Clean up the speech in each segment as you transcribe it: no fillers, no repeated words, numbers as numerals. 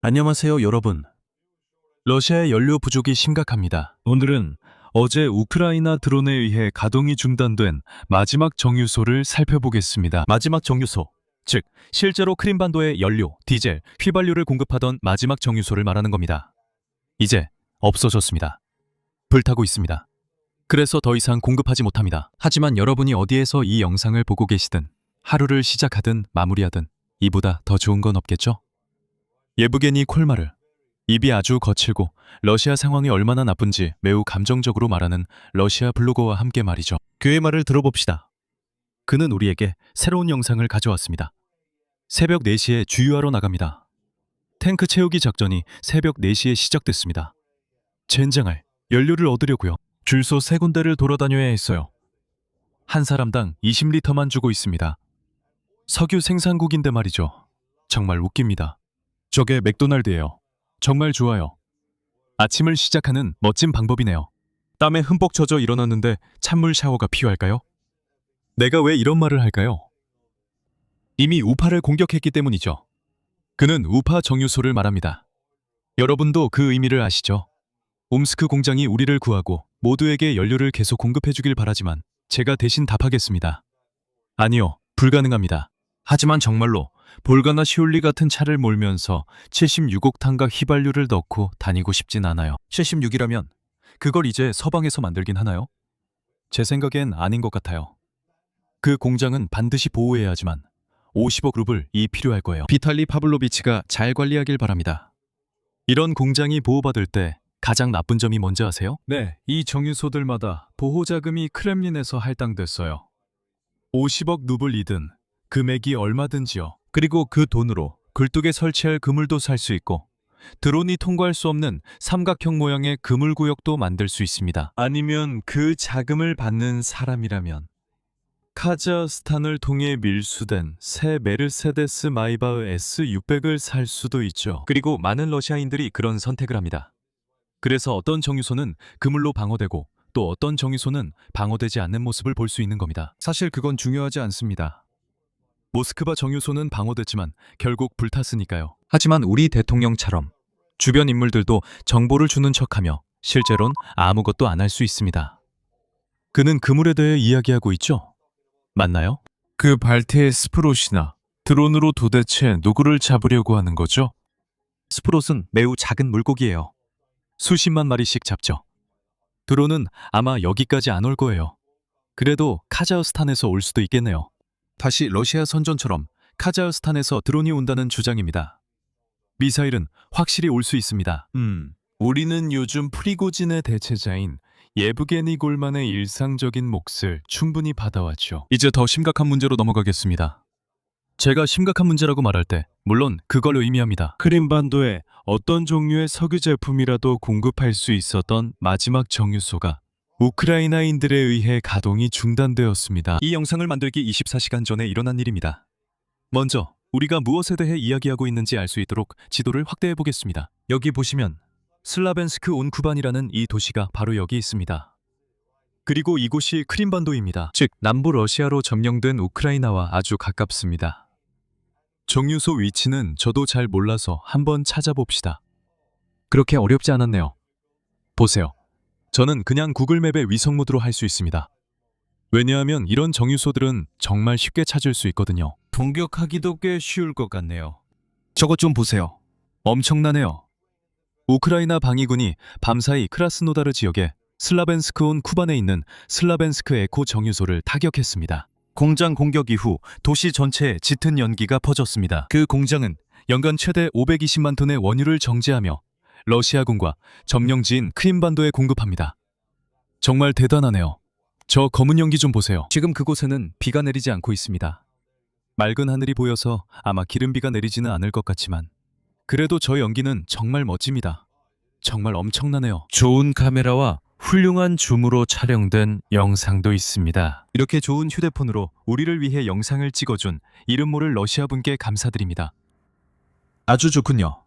안녕하세요, 여러분. 러시아의 연료 부족이 심각합니다. 오늘은 어제 우크라이나 드론에 의해 가동이 중단된 마지막 정유소를 살펴보겠습니다. 마지막 정유소, 즉 실제로 크림반도에 연료, 디젤, 휘발유를 공급하던 마지막 정유소를 말하는 겁니다. 이제 없어졌습니다. 불타고 있습니다. 그래서 더 이상 공급하지 못합니다. 하지만 여러분이 어디에서 이 영상을 보고 계시든 하루를 시작하든 마무리하든 이보다 더 좋은 건 없겠죠? 예브게니 콜마르, 입이 아주 거칠고 러시아 상황이 얼마나 나쁜지 매우 감정적으로 말하는 러시아 블로거와 함께 말이죠. 그의 말을 들어봅시다. 그는 우리에게 새로운 영상을 가져왔습니다. 새벽 4시에 주유하러 나갑니다. 탱크 채우기 작전이 새벽 4시에 시작됐습니다. 젠장할, 연료를 얻으려고요. 줄서 3군데를 돌아다녀야 했어요. 한 사람당 20리터만 주고 있습니다. 석유 생산국인데 말이죠. 정말 웃깁니다. 저게 맥도날드예요. 정말 좋아요. 아침을 시작하는 멋진 방법이네요. 땀에 흠뻑 젖어 일어났는데 찬물 샤워가 필요할까요? 내가 왜 이런 말을 할까요? 이미 우파를 공격했기 때문이죠. 그는 우파 정유소를 말합니다. 여러분도 그 의미를 아시죠? 옴스크 공장이 우리를 구하고 모두에게 연료를 계속 공급해주길 바라지만 제가 대신 답하겠습니다. 아니요, 불가능합니다. 하지만 정말로 볼가나 시올리 같은 차를 몰면서 76옥탄과 휘발유를 넣고 다니고 싶진 않아요. 76이라면 그걸 이제 서방에서 만들긴 하나요? 제 생각엔 아닌 것 같아요. 그 공장은 반드시 보호해야 하지만 50억 루블이 필요할 거예요. 비탈리 파블로비치가 잘 관리하길 바랍니다. 이런 공장이 보호받을 때 가장 나쁜 점이 뭔지 아세요? 네, 이 정유소들마다 보호자금이 크렘린에서 할당됐어요. 50억 루블이든 금액이 얼마든지요. 그리고 그 돈으로 굴뚝에 설치할 그물도 살 수 있고 드론이 통과할 수 없는 삼각형 모양의 그물구역도 만들 수 있습니다. 아니면 그 자금을 받는 사람이라면 카자흐스탄을 통해 밀수된 새 메르세데스 마이바흐 S600을 살 수도 있죠. 그리고 많은 러시아인들이 그런 선택을 합니다. 그래서 어떤 정유소는 그물로 방어되고 또 어떤 정유소는 방어되지 않는 모습을 볼 수 있는 겁니다. 사실 그건 중요하지 않습니다. 모스크바 정유소는 방어됐지만 결국 불탔으니까요. 하지만 우리 대통령처럼 주변 인물들도 정보를 주는 척하며 실제론 아무것도 안 할 수 있습니다. 그는 그물에 대해 이야기하고 있죠? 맞나요? 그 발테의 스프롯이나 드론으로 도대체 누구를 잡으려고 하는 거죠? 스프롯은 매우 작은 물고기예요. 수십만 마리씩 잡죠. 드론은 아마 여기까지 안 올 거예요. 그래도 카자흐스탄에서 올 수도 있겠네요. 다시 러시아 선전처럼 카자흐스탄에서 드론이 온다는 주장입니다. 미사일은 확실히 올 수 있습니다. 우리는 요즘 프리고진의 대체자인 예브게니 골만의 일상적인 몫을 충분히 받아왔죠. 이제 더 심각한 문제로 넘어가겠습니다. 제가 심각한 문제라고 말할 때 물론 그걸 의미합니다. 크림반도에 어떤 종류의 석유 제품이라도 공급할 수 있었던 마지막 정유소가 우크라이나인들에 의해 가동이 중단되었습니다. 이 영상을 만들기 24시간 전에 일어난 일입니다. 먼저 우리가 무엇에 대해 이야기하고 있는지 알 수 있도록 지도를 확대해 보겠습니다. 여기 보시면 슬라벤스크 온 쿠반이라는 이 도시가 바로 여기 있습니다. 그리고 이곳이 크림반도입니다. 즉 남부 러시아로 점령된 우크라이나와 아주 가깝습니다. 정유소 위치는 저도 잘 몰라서 한번 찾아봅시다. 그렇게 어렵지 않았네요. 보세요. 저는 그냥 구글맵의 위성 모드로 할 수 있습니다. 왜냐하면 이런 정유소들은 정말 쉽게 찾을 수 있거든요. 동격하기도 꽤 쉬울 것 같네요. 저것 좀 보세요. 엄청나네요. 우크라이나 방위군이 밤사이 크라스노다르 지역의 슬라벤스크 온 쿠반에 있는 슬라벤스크 에코 정유소를 타격했습니다. 공장 공격 이후 도시 전체에 짙은 연기가 퍼졌습니다. 그 공장은 연간 최대 520만 톤의 원유를 정제하며 러시아군과 점령지인 크림반도에 공급합니다. 정말 대단하네요. 저 검은 연기 좀 보세요. 지금 그곳에는 비가 내리지 않고 있습니다. 맑은 하늘이 보여서 아마 기름비가 내리지는 않을 것 같지만 그래도 저 연기는 정말 멋집니다. 정말 엄청나네요. 좋은 카메라와 훌륭한 줌으로 촬영된 영상도 있습니다. 이렇게 좋은 휴대폰으로 우리를 위해 영상을 찍어준 이름 모를 러시아 분께 감사드립니다. 아주 좋군요.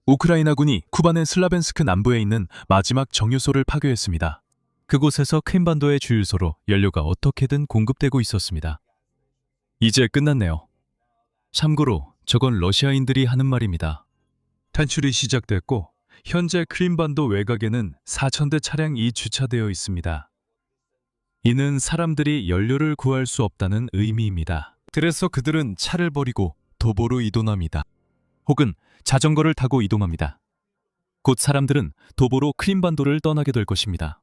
우크라이나군이 쿠반의 슬라벤스크 남부에 있는 마지막 정유소를 파괴했습니다. 그곳에서 크림반도의 주유소로 연료가 어떻게든 공급되고 있었습니다. 이제 끝났네요. 참고로 저건 러시아인들이 하는 말입니다. 탈출이 시작됐고 현재 크림반도 외곽에는 4,000대 차량이 주차되어 있습니다. 이는 사람들이 연료를 구할 수 없다는 의미입니다. 그래서 그들은 차를 버리고 도보로 이동합니다. 혹은 자전거를 타고 이동합니다. 곧 사람들은 도보로 크림반도를 떠나게 될 것입니다.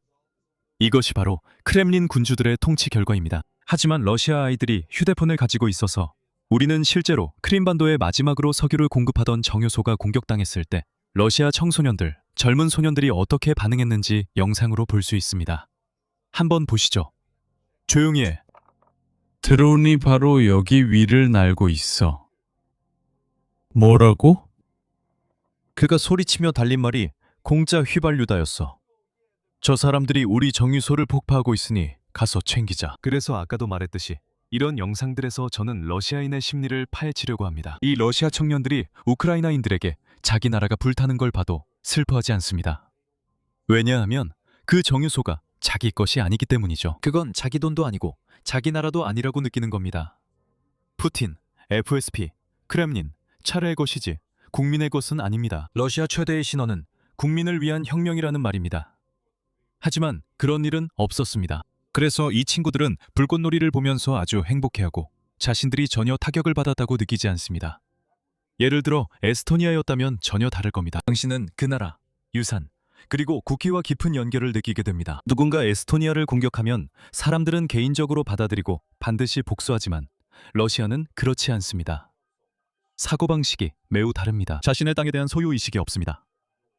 이것이 바로 크렘린 군주들의 통치 결과입니다. 하지만 러시아 아이들이 휴대폰을 가지고 있어서 우리는 실제로 크림반도에 마지막으로 석유를 공급하던 정유소가 공격당했을 때 러시아 청소년들, 젊은 소년들이 어떻게 반응했는지 영상으로 볼 수 있습니다. 한번 보시죠. 조용히 해. 드론이 바로 여기 위를 날고 있어. 뭐라고? 그가 소리치며 달린 말이 공짜 휘발유다였어. 저 사람들이 우리 정유소를 폭파하고 있으니 가서 챙기자. 그래서 아까도 말했듯이 이런 영상들에서 저는 러시아인의 심리를 파헤치려고 합니다. 이 러시아 청년들이 우크라이나인들에게 자기 나라가 불타는 걸 봐도 슬퍼하지 않습니다. 왜냐하면 그 정유소가 자기 것이 아니기 때문이죠. 그건 자기 돈도 아니고 자기 나라도 아니라고 느끼는 겁니다. 푸틴, FSP, 크렘린, 차례의 것이지 국민의 것은 아닙니다. 러시아 최대의 신원은 국민을 위한 혁명이라는 말입니다. 하지만 그런 일은 없었습니다. 그래서 이 친구들은 불꽃놀이를 보면서 아주 행복해하고 자신들이 전혀 타격을 받았다고 느끼지 않습니다. 예를 들어 에스토니아였다면 전혀 다를 겁니다. 당신은 그 나라, 유산, 그리고 국기와 깊은 연결을 느끼게 됩니다. 누군가 에스토니아를 공격하면 사람들은 개인적으로 받아들이고 반드시 복수하지만 러시아는 그렇지 않습니다. 사고방식이 매우 다릅니다. 자신의 땅에 대한 소유의식이 없습니다.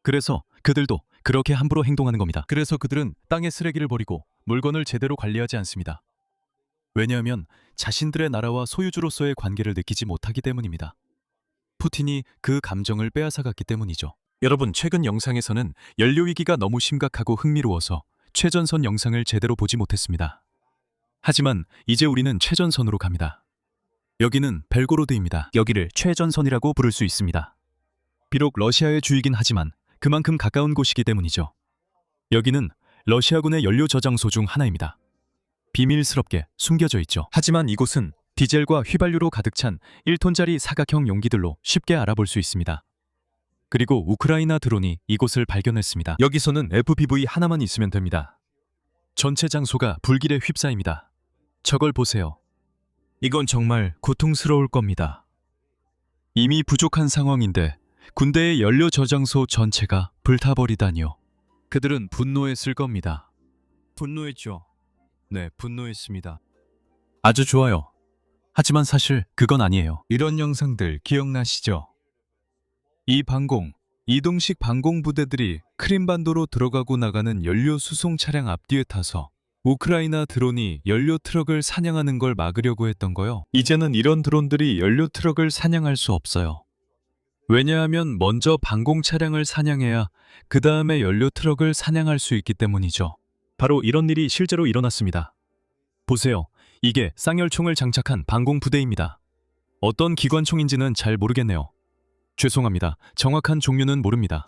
그래서 그들도 그렇게 함부로 행동하는 겁니다. 그래서 그들은 땅의 쓰레기를 버리고 물건을 제대로 관리하지 않습니다. 왜냐하면 자신들의 나라와 소유주로서의 관계를 느끼지 못하기 때문입니다. 푸틴이 그 감정을 빼앗아갔기 때문이죠. 여러분, 최근 영상에서는 연료 위기가 너무 심각하고 흥미로워서 최전선 영상을 제대로 보지 못했습니다. 하지만 이제 우리는 최전선으로 갑니다. 여기는 벨고로드입니다. 여기를 최전선이라고 부를 수 있습니다. 비록 러시아의 주이긴 하지만 그만큼 가까운 곳이기 때문이죠. 여기는 러시아군의 연료 저장소 중 하나입니다. 비밀스럽게 숨겨져 있죠. 하지만 이곳은 디젤과 휘발유로 가득 찬 1톤짜리 사각형 용기들로 쉽게 알아볼 수 있습니다. 그리고 우크라이나 드론이 이곳을 발견했습니다. 여기서는 FPV 하나만 있으면 됩니다. 전체 장소가 불길에 휩싸입니다. 저걸 보세요. 이건 정말 고통스러울 겁니다. 이미 부족한 상황인데 군대의 연료 저장소 전체가 불타버리다니요. 그들은 분노했을 겁니다. 분노했죠. 네, 분노했습니다. 아주 좋아요. 하지만 사실 그건 아니에요. 이런 영상들 기억나시죠? 이 방공, 이동식 방공 부대들이 크림반도로 들어가고 나가는 연료 수송 차량 앞뒤에 타서 우크라이나 드론이 연료 트럭을 사냥하는 걸 막으려고 했던 거요. 이제는 이런 드론들이 연료 트럭을 사냥할 수 없어요. 왜냐하면 먼저 방공 차량을 사냥해야 그 다음에 연료 트럭을 사냥할 수 있기 때문이죠. 바로 이런 일이 실제로 일어났습니다. 보세요. 이게 쌍열총을 장착한 방공 부대입니다. 어떤 기관총인지는 잘 모르겠네요. 죄송합니다. 정확한 종류는 모릅니다.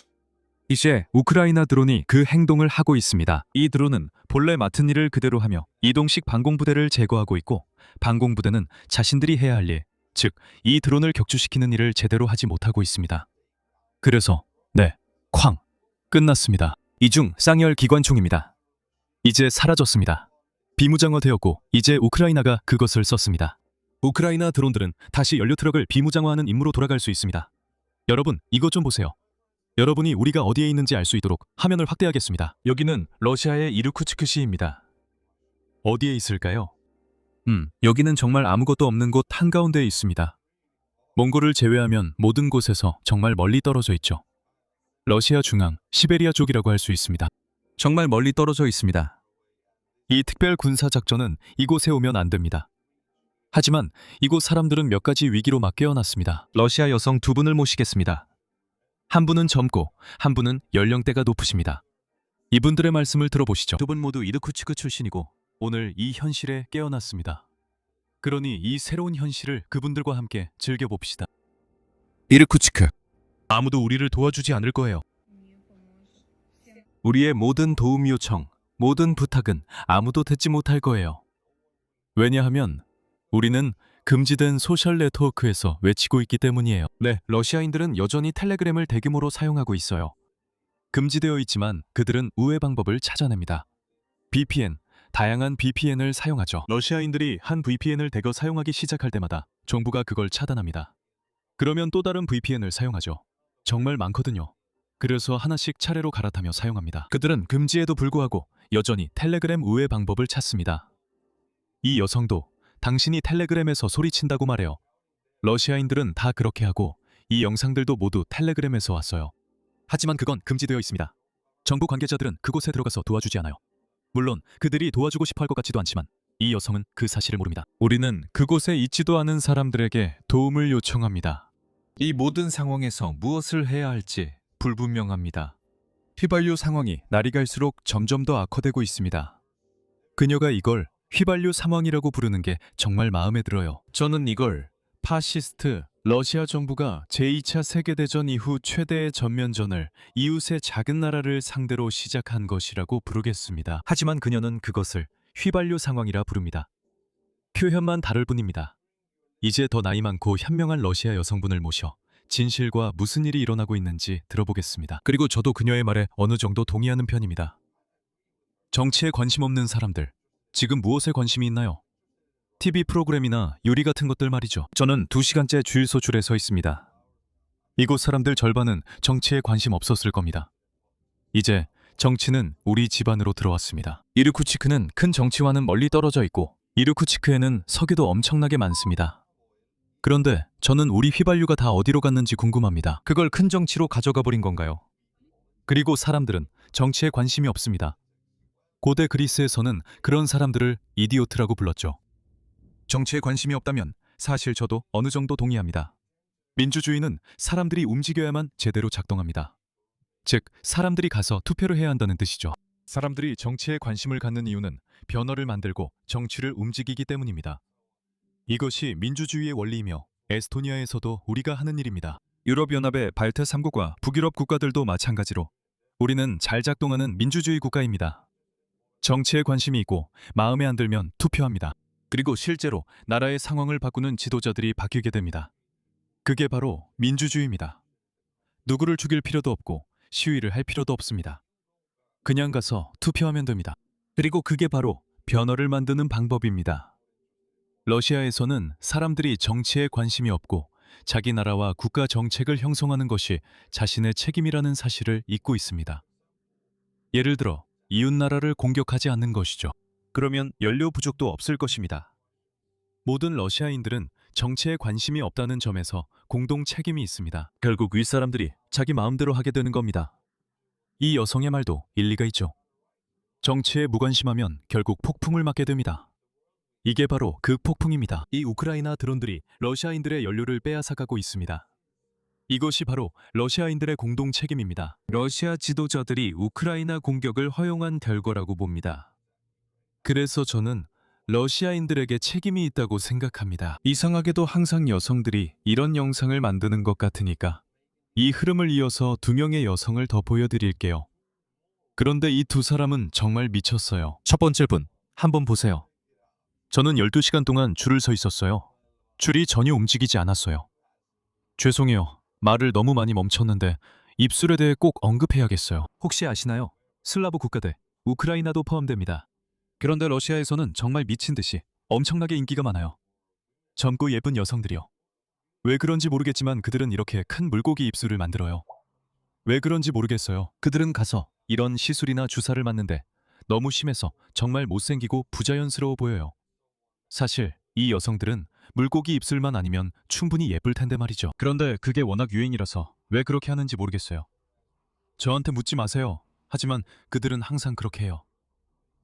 이제 우크라이나 드론이 그 행동을 하고 있습니다. 이 드론은 본래 맡은 일을 그대로 하며 이동식 방공부대를 제거하고 있고 방공부대는 자신들이 해야 할 일, 즉 이 드론을 격추시키는 일을 제대로 하지 못하고 있습니다. 그래서 쾅! 끝났습니다. 이중 쌍열 기관총입니다. 이제 사라졌습니다. 비무장화되었고 이제 우크라이나가 그것을 썼습니다. 우크라이나 드론들은 다시 연료 트럭을 비무장화하는 임무로 돌아갈 수 있습니다. 여러분, 이것 좀 보세요. 여러분이 우리가 어디에 있는지 알 수 있도록 화면을 확대하겠습니다. 여기는 러시아의 이르쿠츠크시입니다. 어디에 있을까요? 여기는 정말 아무것도 없는 곳 한가운데에 있습니다. 몽골을 제외하면 모든 곳에서 정말 멀리 떨어져 있죠. 러시아 중앙, 시베리아 쪽이라고 할 수 있습니다. 정말 멀리 떨어져 있습니다. 이 특별 군사 작전은 이곳에 오면 안 됩니다. 하지만 이곳 사람들은 몇 가지 위기로 막 깨어났습니다. 러시아 여성 두 분을 모시겠습니다. 한 분은 젊고 한 분은 연령대가 높으십니다. 이분들의 말씀을 들어보시죠. 두 분 모두 이르쿠츠크 출신이고 오늘 이 현실에 깨어났습니다. 그러니 이 새로운 현실을 그분들과 함께 즐겨봅시다. 이르쿠츠크. 아무도 우리를 도와주지 않을 거예요. 우리의 모든 도움 요청, 모든 부탁은 아무도 듣지 못할 거예요. 왜냐하면 우리는 금지된 소셜 네트워크에서 외치고 있기 때문이에요. 네, 러시아인들은 여전히 텔레그램을 대규모로 사용하고 있어요. 금지되어 있지만 그들은 우회 방법을 찾아냅니다. VPN, 다양한 VPN을 사용하죠. 러시아인들이 한 VPN을 대거 사용하기 시작할 때마다 정부가 그걸 차단합니다. 그러면 또 다른 VPN을 사용하죠. 정말 많거든요. 그래서 하나씩 차례로 갈아타며 사용합니다. 그들은 금지에도 불구하고 여전히 텔레그램 우회 방법을 찾습니다. 이 여성도 당신이 텔레그램에서 소리친다고 말해요. 러시아인들은 다 그렇게 하고 이 영상들도 모두 텔레그램에서 왔어요. 하지만 그건 금지되어 있습니다. 정부 관계자들은 그곳에 들어가서 도와주지 않아요. 물론 그들이 도와주고 싶어 할 것 같지도 않지만 이 여성은 그 사실을 모릅니다. 우리는 그곳에 있지도 않은 사람들에게 도움을 요청합니다. 이 모든 상황에서 무엇을 해야 할지 불분명합니다. 휘발유 상황이 날이 갈수록 점점 더 악화되고 있습니다. 그녀가 이걸 휘발유 상황이라고 부르는 게 정말 마음에 들어요. 저는 이걸 파시스트 러시아 정부가 제2차 세계대전 이후 최대의 전면전을 이웃의 작은 나라를 상대로 시작한 것이라고 부르겠습니다. 하지만 그녀는 그것을 휘발유 상황이라 부릅니다. 표현만 다를 뿐입니다. 이제 더 나이 많고 현명한 러시아 여성분을 모셔 진실과 무슨 일이 일어나고 있는지 들어보겠습니다. 그리고 저도 그녀의 말에 어느 정도 동의하는 편입니다. 정치에 관심 없는 사람들, 지금 무엇에 관심이 있나요? TV 프로그램이나 요리 같은 것들 말이죠. 저는 2시간째 주유소 줄에 서 있습니다. 이곳 사람들 절반은 정치에 관심 없었을 겁니다. 이제 정치는 우리 집안으로 들어왔습니다. 이르쿠츠크는 큰 정치와는 멀리 떨어져 있고 이르쿠츠크에는 석유도 엄청나게 많습니다. 그런데 저는 우리 휘발유가 다 어디로 갔는지 궁금합니다. 그걸 큰 정치로 가져가 버린 건가요? 그리고 사람들은 정치에 관심이 없습니다. 고대 그리스에서는 그런 사람들을 이디오트라고 불렀죠. 정치에 관심이 없다면 사실 저도 어느 정도 동의합니다. 민주주의는 사람들이 움직여야만 제대로 작동합니다. 즉, 사람들이 가서 투표를 해야 한다는 뜻이죠. 사람들이 정치에 관심을 갖는 이유는 변화를 만들고 정치를 움직이기 때문입니다. 이것이 민주주의의 원리이며 에스토니아에서도 우리가 하는 일입니다. 유럽연합의 발트 3국과 북유럽 국가들도 마찬가지로 우리는 잘 작동하는 민주주의 국가입니다. 정치에 관심이 있고 마음에 안 들면 투표합니다. 그리고 실제로 나라의 상황을 바꾸는 지도자들이 바뀌게 됩니다. 그게 바로 민주주의입니다. 누구를 죽일 필요도 없고 시위를 할 필요도 없습니다. 그냥 가서 투표하면 됩니다. 그리고 그게 바로 변화를 만드는 방법입니다. 러시아에서는 사람들이 정치에 관심이 없고 자기 나라와 국가 정책을 형성하는 것이 자신의 책임이라는 사실을 잊고 있습니다. 예를 들어 이웃 나라를 공격하지 않는 것이죠. 그러면 연료 부족도 없을 것입니다. 모든 러시아인들은 정치에 관심이 없다는 점에서 공동 책임이 있습니다. 결국 윗사람들이 자기 마음대로 하게 되는 겁니다. 이 여성의 말도 일리가 있죠. 정치에 무관심하면 결국 폭풍을 맞게 됩니다. 이게 바로 그 폭풍입니다. 이 우크라이나 드론들이 러시아인들의 연료를 빼앗아가고 있습니다. 이것이 바로 러시아인들의 공동 책임입니다. 러시아 지도자들이 우크라이나 공격을 허용한 결과라고 봅니다. 그래서 저는 러시아인들에게 책임이 있다고 생각합니다. 이상하게도 항상 여성들이 이런 영상을 만드는 것 같으니까 이 흐름을 이어서 2명의 여성을 더 보여드릴게요. 그런데 이 2사람은 정말 미쳤어요. 첫 번째 분, 한번 보세요. 저는 12시간 동안 줄을 서 있었어요. 줄이 전혀 움직이지 않았어요. 죄송해요. 말을 너무 많이 멈췄는데 입술에 대해 꼭 언급해야겠어요. 혹시 아시나요? 슬라브 국가들, 우크라이나도 포함됩니다. 그런데 러시아에서는 정말 미친 듯이 엄청나게 인기가 많아요. 젊고 예쁜 여성들이요. 왜 그런지 모르겠지만 그들은 이렇게 큰 물고기 입술을 만들어요. 왜 그런지 모르겠어요. 그들은 가서 이런 시술이나 주사를 맞는데 너무 심해서 정말 못생기고 부자연스러워 보여요. 사실 이 여성들은 물고기 입술만 아니면 충분히 예쁠 텐데 말이죠. 그런데 그게 워낙 유행이라서 왜 그렇게 하는지 모르겠어요. 저한테 묻지 마세요. 하지만 그들은 항상 그렇게 해요.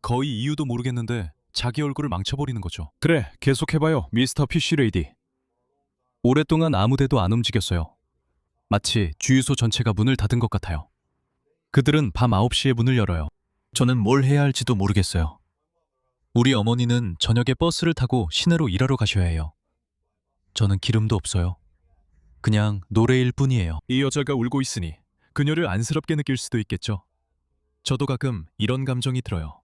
거의 이유도 모르겠는데 자기 얼굴을 망쳐버리는 거죠. 그래, 계속해봐요, 미스터 피쉬레이디. 오랫동안 아무데도 안 움직였어요. 마치 주유소 전체가 문을 닫은 것 같아요. 그들은 밤 9시에 문을 열어요. 저는 뭘 해야 할지도 모르겠어요. 우리 어머니는 저녁에 버스를 타고 시내로 일하러 가셔야 해요. 저는 기름도 없어요. 그냥 노래일 뿐이에요. 이 여자가 울고 있으니 그녀를 안쓰럽게 느낄 수도 있겠죠. 저도 가끔 이런 감정이 들어요.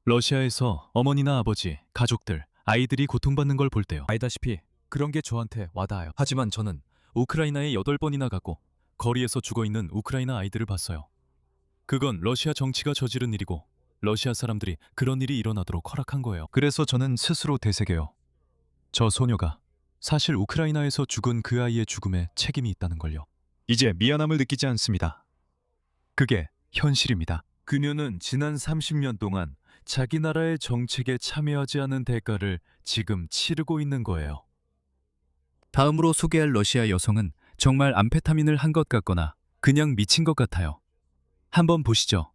러시아에서 어머니나 아버지, 가족들, 아이들이 고통받는 걸 볼 때요. 알다시피 그런 게 저한테 와닿아요. 하지만 저는 우크라이나에 8번이나 가고 거리에서 죽어있는 우크라이나 아이들을 봤어요. 그건 러시아 정치가 저지른 일이고 러시아 사람들이 그런 일이 일어나도록 허락한 거예요. 그래서 저는 스스로 되새겨요. 저 소녀가 사실 우크라이나에서 죽은 그 아이의 죽음에 책임이 있다는 걸요. 이제 미안함을 느끼지 않습니다. 그게 현실입니다. 그녀는 지난 30년 동안 자기 나라의 정책에 참여하지 않은 대가를 지금 치르고 있는 거예요. 다음으로 소개할 러시아 여성은 정말 암페타민을 한 것 같거나 그냥 미친 것 같아요. 한번 보시죠.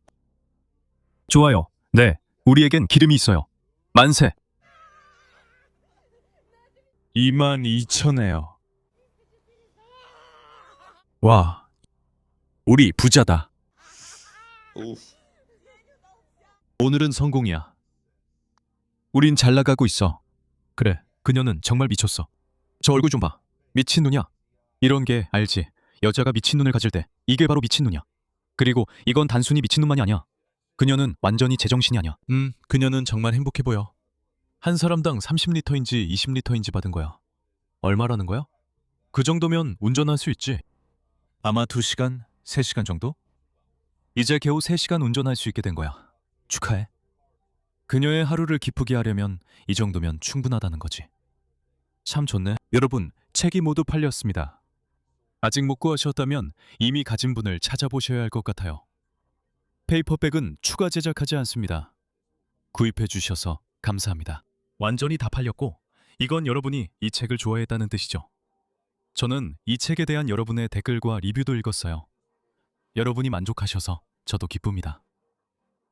좋아요. 네, 우리에겐 기름이 있어요. 만세. 22,000에요. 와, 우리 부자다. 오늘은 성공이야. 우린 잘 나가고 있어. 그래, 그녀는 정말 미쳤어. 저 얼굴 좀 봐. 미친눈이야. 이런 게 알지. 여자가 미친눈을 가질 때 이게 바로 미친눈이야. 그리고 이건 단순히 미친눈만이 아니야. 그녀는 완전히 제정신이 아니야. 그녀는 정말 행복해 보여. 한 사람당 30리터인지 20리터인지 받은 거야. 얼마라는 거야? 그 정도면 운전할 수 있지. 아마 2시간, 3시간 정도? 이제 겨우 3시간 운전할 수 있게 된 거야. 축하해. 그녀의 하루를 기쁘게 하려면 이 정도면 충분하다는 거지. 참 좋네. 여러분, 책이 모두 팔렸습니다. 아직 못 구하셨다면 이미 가진 분을 찾아보셔야 할 것 같아요. 페이퍼백은 추가 제작하지 않습니다. 구입해 주셔서 감사합니다. 완전히 다 팔렸고 이건 여러분이 이 책을 좋아했다는 뜻이죠. 저는 이 책에 대한 여러분의 댓글과 리뷰도 읽었어요. 여러분이 만족하셔서 저도 기쁩니다.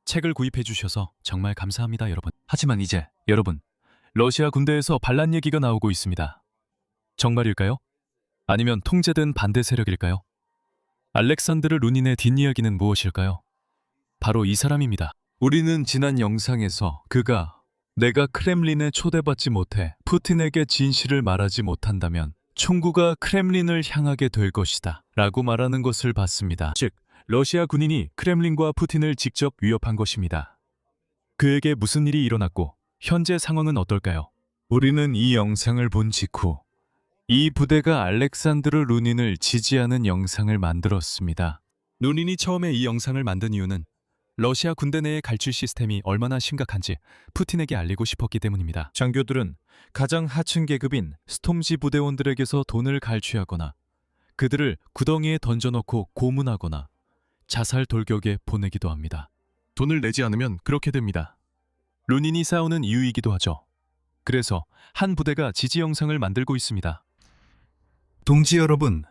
책을 구입해 주셔서 정말 감사합니다, 여러분. 하지만 이제 여러분, 러시아 군대에서 반란 얘기가 나오고 있습니다. 정말일까요? 아니면 통제된 반대 세력일까요? 알렉산드르 루닌의 뒷이야기는 무엇일까요? 바로 이 사람입니다. 우리는 지난 영상에서 그가 내가 크렘린에 초대받지 못해 푸틴에게 진실을 말하지 못한다면 총구가 크렘린을 향하게 될 것이다 라고 말하는 것을 봤습니다. 즉, 러시아 군인이 크렘린과 푸틴을 직접 위협한 것입니다. 그에게 무슨 일이 일어났고 현재 상황은 어떨까요? 우리는 이 영상을 본 직후 이 부대가 알렉산드르 루닌을 지지하는 영상을 만들었습니다. 루닌이 처음에 이 영상을 만든 이유는 러시아 군대 내의 갈취 시스템이 얼마나 심각한지 푸틴에게 알리고 싶었기 때문입니다. 장교들은 가장 하층 계급인 스톰지 부대원들에게서 돈을 갈취하거나 그들을 구덩이에 던져넣고 고문하거나 자살 돌격에 보내기도 합니다. 돈을 내지 않으면 그렇게 됩니다. 루닌이 싸우는 이유이기도 하죠. 그래서 한 부대가 지지 영상을 만들고 있습니다. 동지 여러분,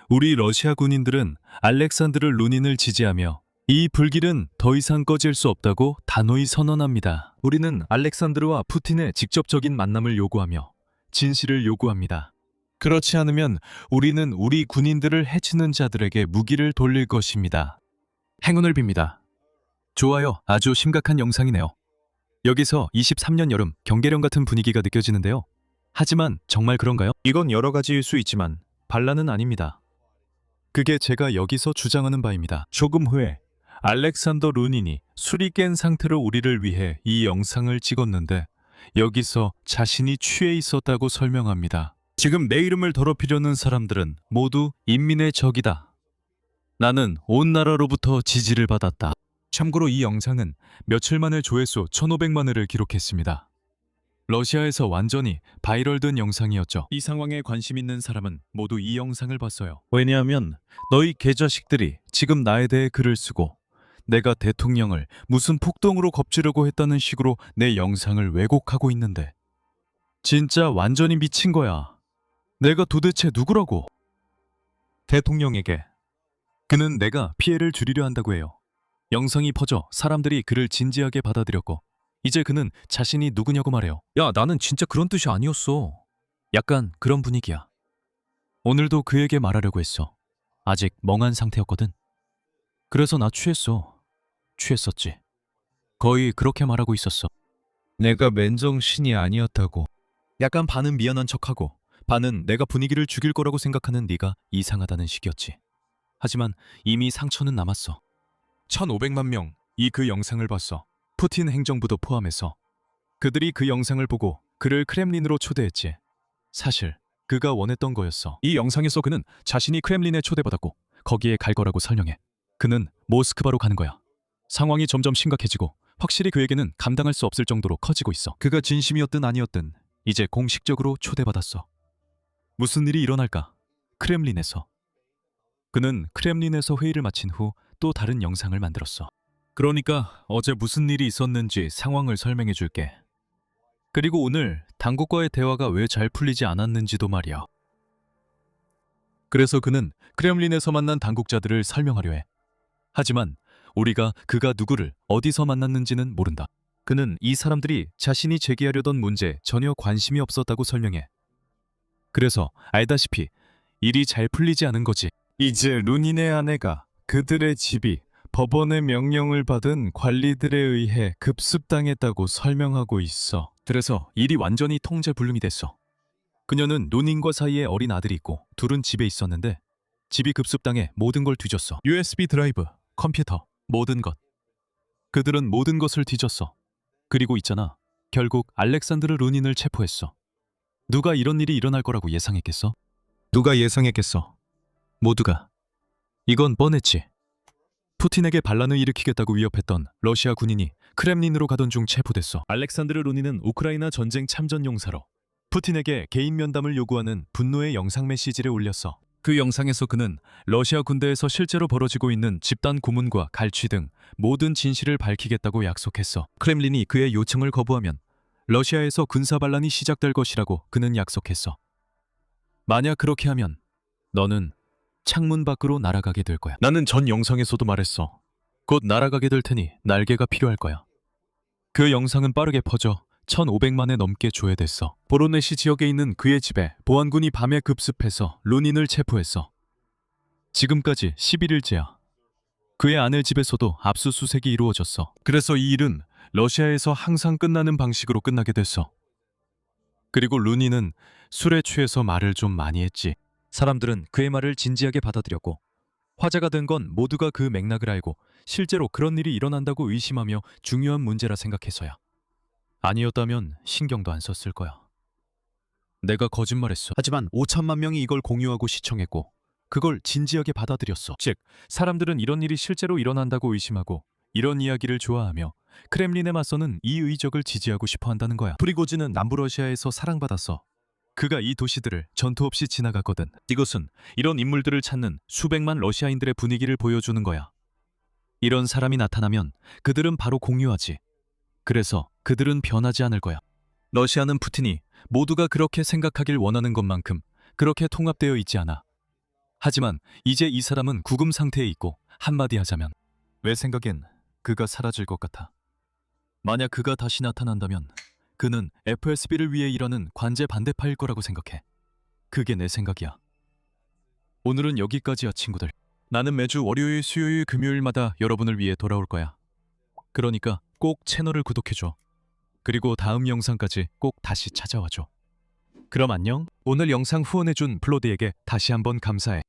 우리 러시아 군인들은 알렉산드르 루닌을 지지하며 이 불길은 더 이상 꺼질 수 없다고 단호히 선언합니다. 우리는 알렉산드르와 푸틴의 직접적인 만남을 요구하며 진실을 요구합니다. 그렇지 않으면 우리는 우리 군인들을 해치는 자들에게 무기를 돌릴 것입니다. 행운을 빕니다. 좋아요. 아주 심각한 영상이네요. 여기서 23년 여름 경계령 같은 분위기가 느껴지는데요. 하지만 정말 그런가요? 이건 여러 가지일 수 있지만 반란은 아닙니다. 그게 제가 여기서 주장하는 바입니다. 조금 후에 알렉산더 루닌이 술이 깬 상태로 우리를 위해 이 영상을 찍었는데 여기서 자신이 취해 있었다고 설명합니다. 지금 내 이름을 더럽히려는 사람들은 모두 인민의 적이다. 나는 온 나라로부터 지지를 받았다. 참고로 이 영상은 며칠 만에 조회수 1,500만 회를 기록했습니다. 러시아에서 완전히 바이럴된 영상이었죠. 이 상황에 관심 있는 사람은 모두 이 영상을 봤어요. 왜냐하면 너희 개자식들이 지금 나에 대해 글을 쓰고 내가 대통령을 무슨 폭동으로 겁주려고 했다는 식으로 내 영상을 왜곡하고 있는데 진짜 완전히 미친 거야. 내가 도대체 누구라고? 대통령에게. 그는 내가 피해를 줄이려 한다고 해요. 영상이 퍼져 사람들이 그를 진지하게 받아들였고 이제 그는 자신이 누구냐고 말해요. 야, 나는 진짜 그런 뜻이 아니었어. 약간 그런 분위기야. 오늘도 그에게 말하려고 했어. 아직 멍한 상태였거든. 그래서 나 취했어. 취했었지. 거의 그렇게 말하고 있었어. 내가 맨정신이 아니었다고. 약간 반은 미안한 척하고 반은 내가 분위기를 죽일 거라고 생각하는 네가 이상하다는 식이었지. 하지만 이미 상처는 남았어. 1,500만 명이 그 영상을 봤어. 푸틴 행정부도 포함해서. 그들이 그 영상을 보고 그를 크렘린으로 초대했지. 사실 그가 원했던 거였어. 이 영상에서 그는 자신이 크렘린에 초대받았고 거기에 갈 거라고 설명해. 그는 모스크바로 가는 거야. 상황이 점점 심각해지고 확실히 그에게는 감당할 수 없을 정도로 커지고 있어. 그가 진심이었든 아니었든 이제 공식적으로 초대받았어. 무슨 일이 일어날까? 크렘린에서. 그는 크렘린에서 회의를 마친 후 또 다른 영상을 만들었어. 그러니까 어제 무슨 일이 있었는지 상황을 설명해 줄게. 그리고 오늘 당국과의 대화가 왜 잘 풀리지 않았는지도 말이야. 그래서 그는 크렘린에서 만난 당국자들을 설명하려 해. 하지만 우리가 그가 누구를 어디서 만났는지는 모른다. 그는 이 사람들이 자신이 제기하려던 문제에 전혀 관심이 없었다고 설명해. 그래서 알다시피 일이 잘 풀리지 않은 거지. 이제 루닌의 아내가 그들의 집이 법원의 명령을 받은 관리들에 의해 급습당했다고 설명하고 있어. 그래서 일이 완전히 통제불능이 됐어. 그녀는 루닌과 사이에 어린 아들이 있고 둘은 집에 있었는데 집이 급습당해 모든 걸 뒤졌어. USB 드라이브, 컴퓨터, 모든 것. 그들은 모든 것을 뒤졌어. 그리고 있잖아. 결국 알렉산드르 루닌을 체포했어. 누가 이런 일이 일어날 거라고 예상했겠어? 누가 예상했겠어? 모두가. 이건 뻔했지. 푸틴에게 반란을 일으키겠다고 위협했던 러시아 군인이 크렘린으로 가던 중 체포됐어. 알렉산드르 루닌은 우크라이나 전쟁 참전 용사로 푸틴에게 개인 면담을 요구하는 분노의 영상 메시지를 올렸어. 그 영상에서 그는 러시아 군대에서 실제로 벌어지고 있는 집단 고문과 갈취 등 모든 진실을 밝히겠다고 약속했어. 크렘린이 그의 요청을 거부하면 러시아에서 군사 반란이 시작될 것이라고 그는 약속했어. 만약 그렇게 하면 너는 창문 밖으로 날아가게 될 거야. 나는 전 영상에서도 말했어. 곧 날아가게 될 테니 날개가 필요할 거야. 그 영상은 빠르게 퍼져 1,500만에 넘게 조회됐어. 보로네시 지역에 있는 그의 집에 보안군이 밤에 급습해서 루닌을 체포했어. 지금까지 11일째야. 그의 아내 집에서도 압수수색이 이루어졌어. 그래서 이 일은 러시아에서 항상 끝나는 방식으로 끝나게 됐어. 그리고 루닌은 술에 취해서 말을 좀 많이 했지. 사람들은 그의 말을 진지하게 받아들였고 화제가 된 건 모두가 그 맥락을 알고 실제로 그런 일이 일어난다고 의심하며 중요한 문제라 생각해서야. 아니었다면 신경도 안 썼을 거야. 내가 거짓말했어. 하지만 5천만 명이 이걸 공유하고 시청했고 그걸 진지하게 받아들였어. 즉, 사람들은 이런 일이 실제로 일어난다고 의심하고 이런 이야기를 좋아하며 크렘린에 맞서는 이 의적을 지지하고 싶어 한다는 거야. 프리고진은 남부러시아에서 사랑받았어. 그가 이 도시들을 전투 없이 지나갔거든. 이것은 이런 인물들을 찾는 수백만 러시아인들의 분위기를 보여주는 거야. 이런 사람이 나타나면 그들은 바로 공유하지. 그래서 그들은 변하지 않을 거야. 러시아는 푸틴이 모두가 그렇게 생각하길 원하는 것만큼 그렇게 통합되어 있지 않아. 하지만 이제 이 사람은 구금 상태에 있고 한마디 하자면 내 생각엔 그가 사라질 것 같아. 만약 그가 다시 나타난다면 그는 FSB를 위해 일하는 관제 반대파일 거라고 생각해. 그게 내 생각이야. 오늘은 여기까지야, 친구들. 나는 매주 월요일, 수요일, 금요일마다 여러분을 위해 돌아올 거야. 그러니까 꼭 채널을 구독해줘. 그리고 다음 영상까지 꼭 다시 찾아와줘. 그럼 안녕. 오늘 영상 후원해준 블로드에게 다시 한번 감사해.